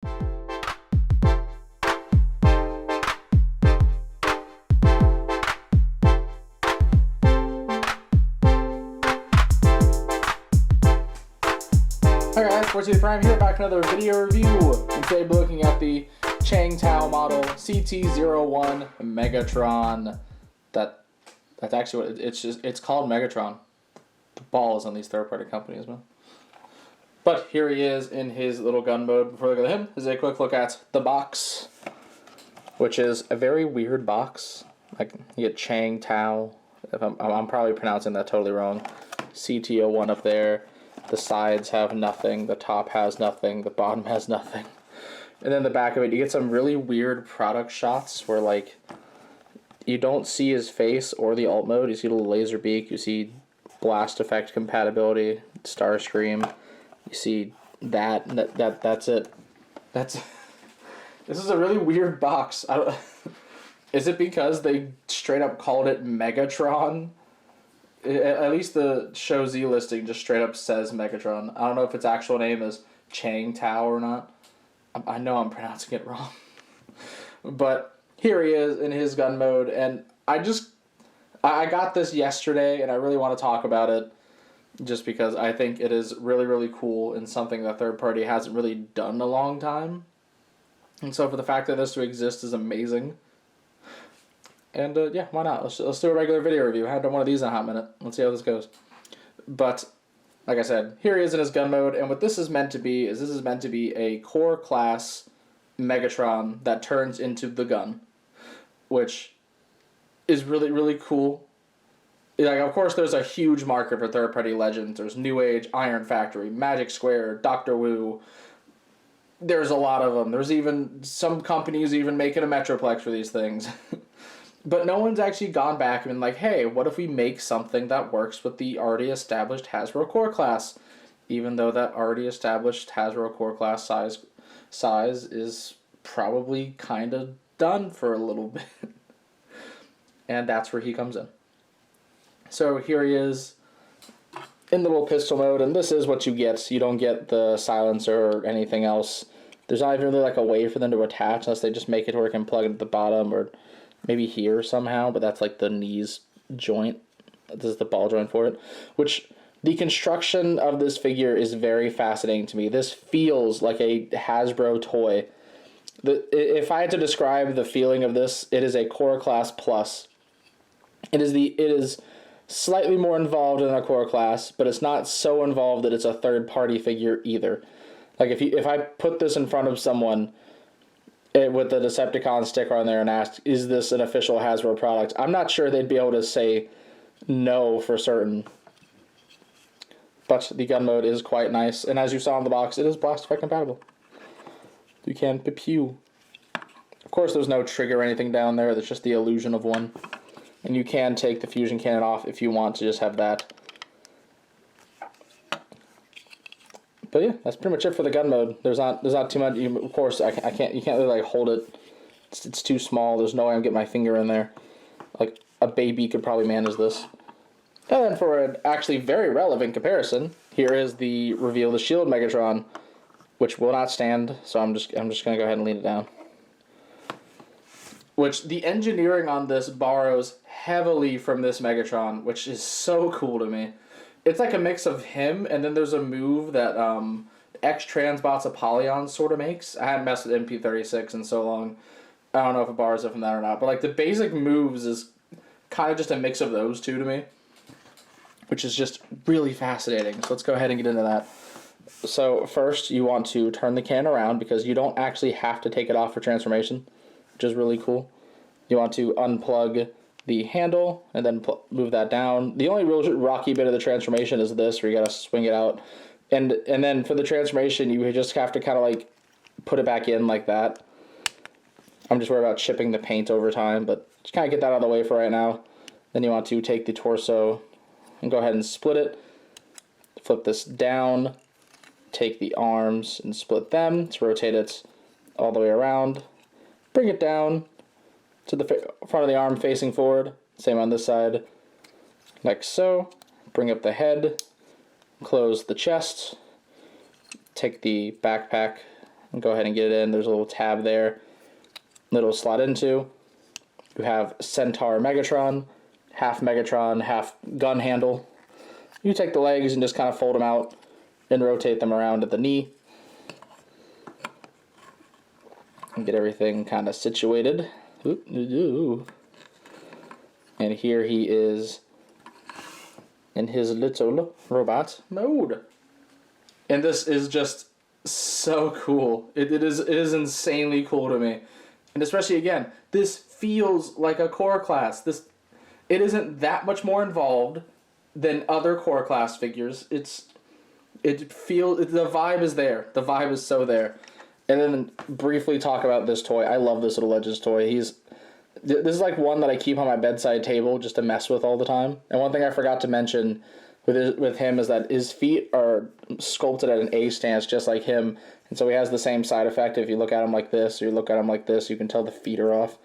Hi guys, Sports Prime here, back with another video review. And today we're looking at the Changtiao model CT01 Megatron. That's actually what it's called, Megatron. The ball is on these third-party companies, man. But here he is in his little gun mode. Before we go to him, this is a quick look at the box, which is a very weird box. Like, you get Changtiao. If I'm probably pronouncing that totally wrong. CT01 up there. The sides have nothing, the top has nothing, the bottom has nothing. And then the back of it, you get some really weird product shots where, like, you don't see his face or the alt mode. You see the little laser beak, you see blast effect compatibility, Starscream. You see that's it. This is a really weird box. Is it because they straight up called it Megatron? At least the Show Z listing just straight up says Megatron. I don't know if its actual name is Changtiao or not. I know I'm pronouncing it wrong. But here he is in his gun mode, and I got this yesterday, and I really want to talk about it just because I think it is really, really cool and something that third party hasn't really done in a long time. And so for the fact that this to exist is amazing. And yeah, why not? Let's do a regular video review. I haven't done one of these in a hot minute. Let's see how this goes. But, like I said, here he is in his gun mode, and what this is meant to be is this is meant to be a core class Megatron that turns into the gun, which is really, really cool. Like, of course, there's a huge market for third-party legends. There's New Age, Iron Factory, Magic Square, Doctor Wu. There's a lot of them. There's even some companies even making a Metroplex for these things. But no one's actually gone back and been like, hey, what if we make something that works with the already established Hasbro core class? Even though that already established Hasbro core class size is probably kind of done for a little bit. And that's where he comes in. So here he is in the little pistol mode, and this is what you get. You don't get the silencer or anything else. There's not even really like a way for them to attach unless they just make it where it can plug it at the bottom or maybe here somehow, but that's like the knees joint. This is the ball joint for it. Which, the construction of this figure is very fascinating to me. This feels like a Hasbro toy. If I had to describe the feeling of this, it is a Core Class Plus. It is slightly more involved in a Core Class, but it's not so involved that it's a third-party figure either. Like, if I put this in front of someone with the Decepticon sticker on there and asked, is this an official Hasbro product? I'm not sure they'd be able to say no for certain. But the gun mode is quite nice. And as you saw in the box, it is blast effect compatible. You can pew. Of course, there's no trigger or anything down there. There's just the illusion of one. And you can take the fusion cannon off if you want to just have that. But yeah, that's pretty much it for the gun mode. There's not too much. Of course, you can't really like hold it. It's too small. There's no way I'm getting my finger in there. Like a baby could probably manage this. And then for an actually very relevant comparison, here is the reveal of the Shield Megatron, which will not stand. So I'm just gonna go ahead and lean it down. Which the engineering on this borrows heavily from this Megatron, which is so cool to me. It's like a mix of him, and then there's a move that X-Transbots Apollyon sort of makes. I haven't messed with MP36 in so long. I don't know if it borrows it from that or not. But like the basic moves is kind of just a mix of those two to me, which is just really fascinating. So let's go ahead and get into that. So first, you want to turn the can around because you don't actually have to take it off for transformation, which is really cool. You want to unplug the handle and then move that down. The only real rocky bit of the transformation is this, where you gotta swing it out, and then for the transformation you just have to kind of like put it back in like that. I'm just worried about chipping the paint over time, but just kind of get that out of the way for right now. Then you want to take the torso and go ahead and split it. Flip this down, take the arms and split them to rotate it all the way around. Bring it down to the front of the arm facing forward. Same on this side, like so. Bring up the head, close the chest, take the backpack Go ahead and get it in. There's a little tab there that'll slot into. You have Centaur Megatron, half gun handle. You take the legs and just kind of fold them out and rotate them around at the knee. And get everything kind of situated. And here he is in his little robot mode. And this is just so cool. It is insanely cool to me. And especially, again, this feels like a core class. It isn't that much more involved than other core class figures. The vibe is there. The vibe is so there. And then briefly talk about this toy. I love this little Legends toy. This is like one that I keep on my bedside table just to mess with all the time. And one thing I forgot to mention with him is that his feet are sculpted at an A stance just like him. And so he has the same side effect. If you look at him like this or you look at him like this, you can tell the feet are off.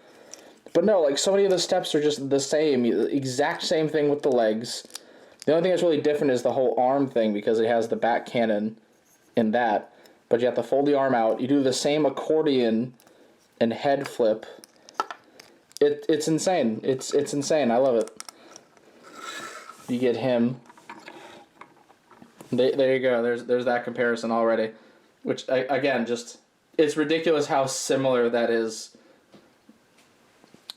But no, like so many of the steps are just the same. Exact same thing with the legs. The only thing that's really different is the whole arm thing because it has the back cannon in that. But you have to fold the arm out. You do the same accordion and head flip. It's insane. It's insane. I love it. You get him. There you go. There's that comparison already. Which, again, just... It's ridiculous how similar that is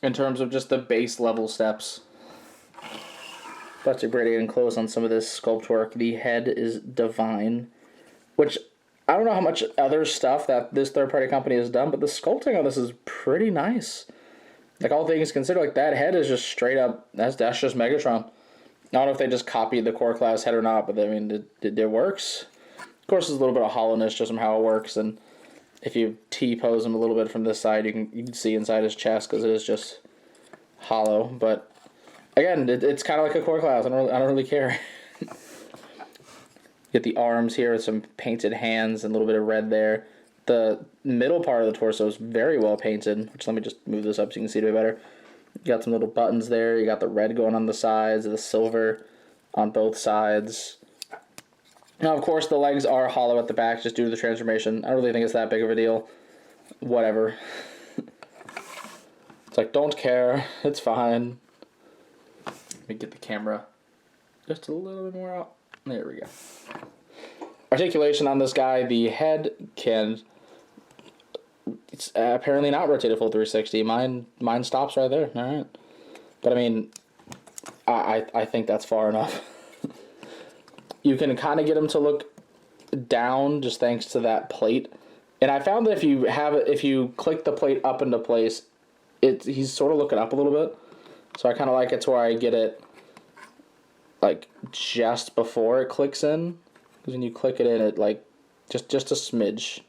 in terms of just the base level steps. Let's bring it in close on some of this sculpt work. The head is divine. Which, I don't know how much other stuff that this third-party company has done, but the sculpting on this is pretty nice. Like, all things considered, like, that head is just straight up... That's just Megatron. I don't know if they just copied the core class head or not, but I mean, it works. Of course, there's a little bit of hollowness just from how it works, and if you T-pose him a little bit from this side, you can see inside his chest because it is just hollow. But again, it's kind of like a core class. I don't really care. Get the arms here with some painted hands and a little bit of red there. The middle part of the torso is very well painted, which let me just move this up so you can see it a bit better. You got some little buttons there. You got the red going on the sides, the silver on both sides. Now, of course, the legs are hollow at the back just due to the transformation. I don't really think it's that big of a deal. Whatever. It's like, don't care. It's fine. Let me get the camera just a little bit more out. There we go. Articulation on this guy. The head can... It's apparently not rotated full 360. Mine stops right there. All right. But, I mean, I think that's far enough. You can kind of get him to look down just thanks to that plate. And I found that if you click the plate up into place, he's sort of looking up a little bit. So I kind of like it to where I get it like just before it clicks in. Because when you click it in, it like just a smidge.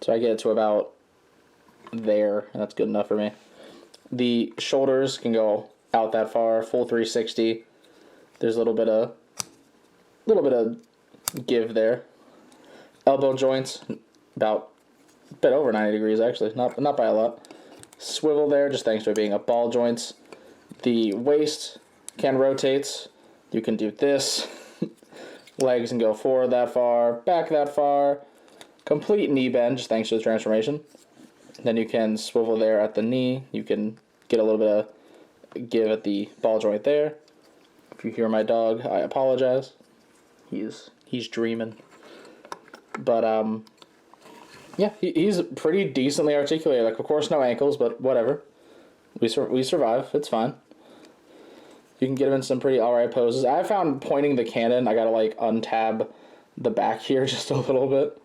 So I get it to about there, and that's good enough for me. The shoulders can go out that far, full 360. There's a little bit of give there. Elbow joints about a bit over 90 degrees actually, not by a lot. Swivel there, just thanks to it being a ball joints. The waist can rotate. You can do this. Legs can go forward that far, back that far. Complete knee bend, just thanks to the transformation. Then you can swivel there at the knee. You can get a little bit of give at the ball joint there. If you hear my dog, I apologize. He's dreaming. But yeah, he's pretty decently articulated. Like, of course, no ankles, but whatever. We survive. It's fine. You can get him in some pretty alright poses. I found pointing the cannon, I gotta like untab the back here just a little bit.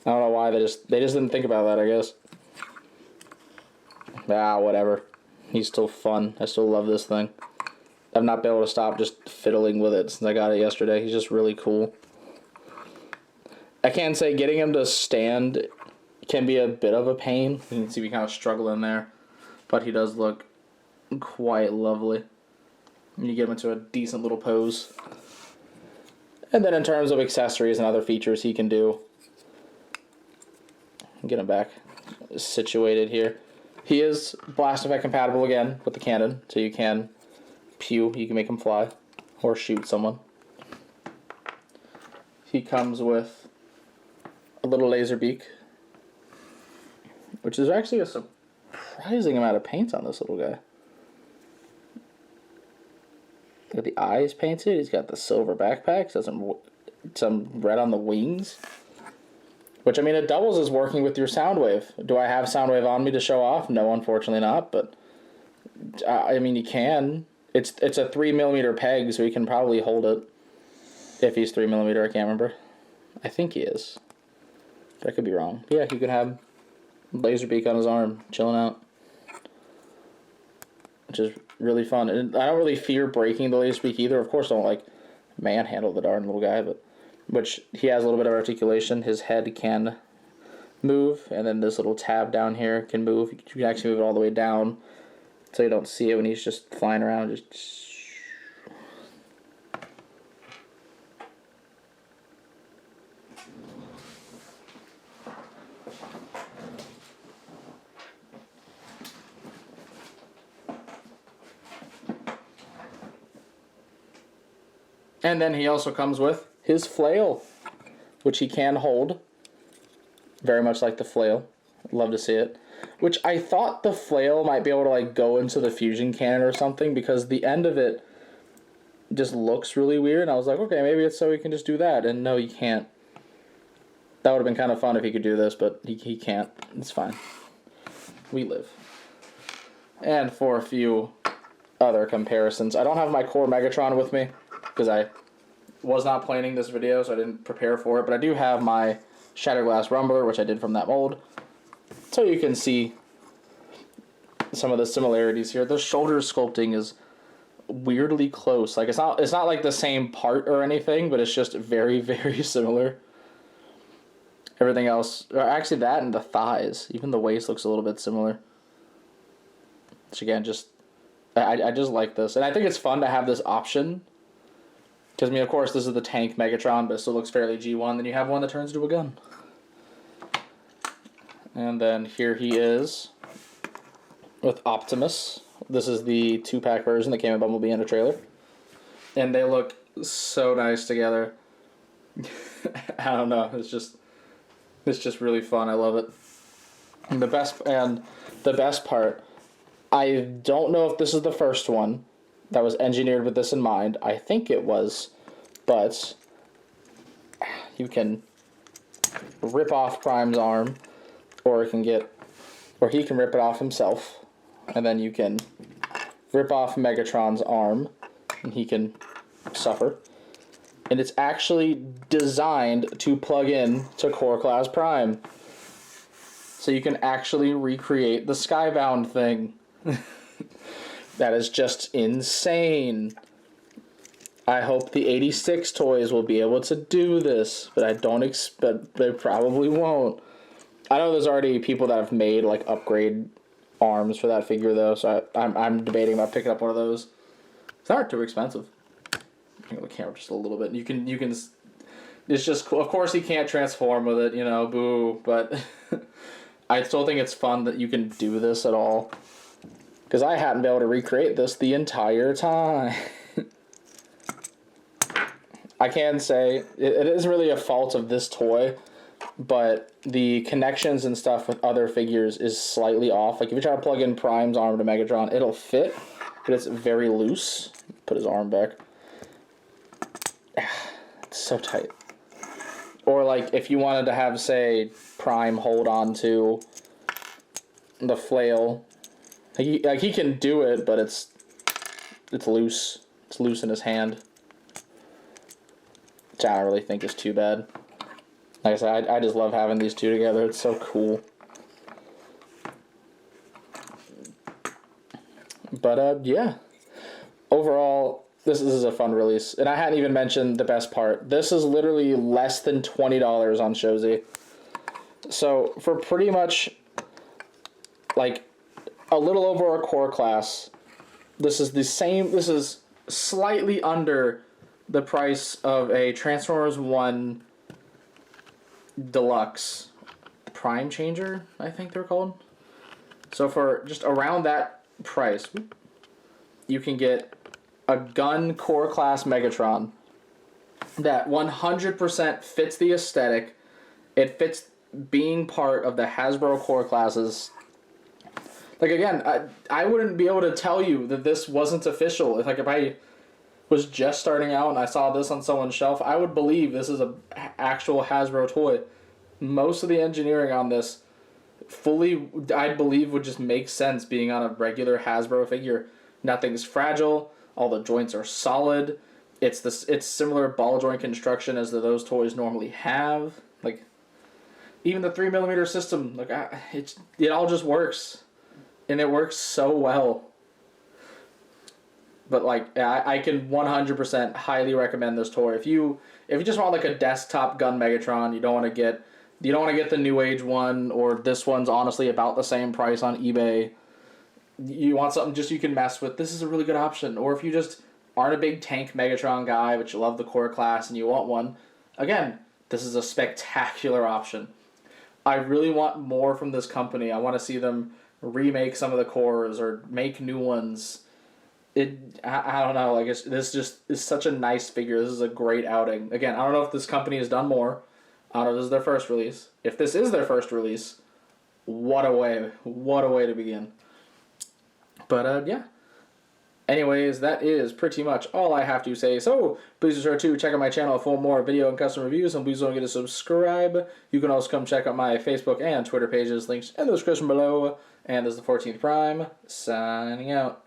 I don't know why they just didn't think about that, I guess. Ah, whatever. He's still fun. I still love this thing. I've not been able to stop just fiddling with it since I got it yesterday. He's just really cool. I can say getting him to stand can be a bit of a pain. You can see me kind of struggling there. But he does look quite lovely. You get him into a decent little pose. And then in terms of accessories and other features he can do, get him back situated here. He is blast effect compatible again with the cannon, so you can you can make him fly or shoot someone. He comes with a little laser beak which is actually a surprising amount of paint on this little guy. Got the eyes painted. He's got the silver backpack. So some red on the wings. Which, I mean, it doubles as working with your Soundwave. Do I have Soundwave on me to show off? No, unfortunately not. But, I mean, you can. It's a 3mm peg, so he can probably hold it. If he's 3mm, I can't remember. I think he is. But I could be wrong. Yeah, he could have Laserbeak on his arm, chilling out. Which is really fun. And I don't really fear breaking the Laserbeak either. Of course, I don't, like, manhandle the darn little guy, but... Which, he has a little bit of articulation. His head can move, and then this little tab down here can move. You can actually move it all the way down, so you don't see it when he's just flying around. Just... And then he also comes with his flail, which he can hold, very much like the flail. Love to see it. Which I thought the flail might be able to like go into the fusion cannon or something, because the end of it just looks really weird. And I was like, okay, maybe it's so he can just do that. And no, he can't. That would have been kind of fun if he could do this, but he can't. It's fine. We live. And for a few other comparisons, I don't have my core Megatron with me, because I was not planning this video, so I didn't prepare for it, but I do have my Shatterglass Rumbler, which I did from that mold, so you can see some of the similarities here. The shoulder sculpting is weirdly close. Like, it's not like the same part or anything, but it's just very, very similar. Everything else, or actually that and the thighs, even the waist looks a little bit similar. Which again, I just like this, and I think it's fun to have this option. Because, I mean, of course, this is the tank Megatron, but it still looks fairly G1. Then you have one that turns into a gun. And then here he is with Optimus. This is the 2-pack version that came in Bumblebee and a trailer. And they look so nice together. I don't know. It's just really fun. I love it. And the best part, I don't know if this is the first one that was engineered with this in mind. I think it was, but you can rip off Prime's arm, or he can rip it off himself, and then you can rip off Megatron's arm, and he can suffer. And it's actually designed to plug in to Core Class Prime, so you can actually recreate the Skybound thing. That is just insane. I hope the 86 toys will be able to do this, but I don't expect they probably won't. I know there's already people that have made like upgrade arms for that figure though, so I'm debating about picking up one of those. It's not too expensive. Bring the camera just a little bit. You can. It's just cool. Of course he can't transform with it, you know, boo. But I still think it's fun that you can do this at all. Because I hadn't been able to recreate this the entire time. I can say, it isn't really a fault of this toy, but the connections and stuff with other figures is slightly off. Like, if you try to plug in Prime's arm to Megatron, it'll fit, but it's very loose. Put his arm back. It's so tight. Or, like, if you wanted to have, say, Prime hold on to the flail... He can do it, but it's loose. It's loose in his hand. Which I don't really think is too bad. Like I said, I just love having these two together. It's so cool. But, yeah. Overall, this is a fun release. And I hadn't even mentioned the best part. This is literally less than $20 on Shozy. So, for pretty much, like... a little over a core class. This is slightly under the price of a Transformers 1 Deluxe Prime Changer, I think they're called. So for just around that price, you can get a gun core class Megatron that 100% fits the aesthetic. It fits being part of the Hasbro core classes. Like, again, I wouldn't be able to tell you that this wasn't official. If I was just starting out and I saw this on someone's shelf, I would believe this is a actual Hasbro toy. Most of the engineering on this fully, I believe, would just make sense being on a regular Hasbro figure. Nothing's fragile. All the joints are solid. It's similar ball joint construction as those toys normally have. Like, even the 3mm system, like, it all just works. And it works so well. But, like, I can 100% highly recommend this toy. If you just want like a desktop gun Megatron, you don't want to get the New Age one, or this one's honestly about the same price on eBay. You want something just you can mess with, this is a really good option. Or if you just aren't a big tank Megatron guy, but you love the core class and you want one, again, this is a spectacular option. I really want more from this company. I want to see them remake some of the cores or make new ones. I don't know, like, this just is such a nice figure. This is a great outing. Again, I don't know if this company has done more. I don't know if this is their first release. If this is their first release, what a way to begin. But yeah. Anyways, that is pretty much all I have to say. So, please be sure to check out my channel for more video and custom reviews, and please don't forget to subscribe. You can also come check out my Facebook and Twitter pages, links in the description below. And this is the 14th Prime, signing out.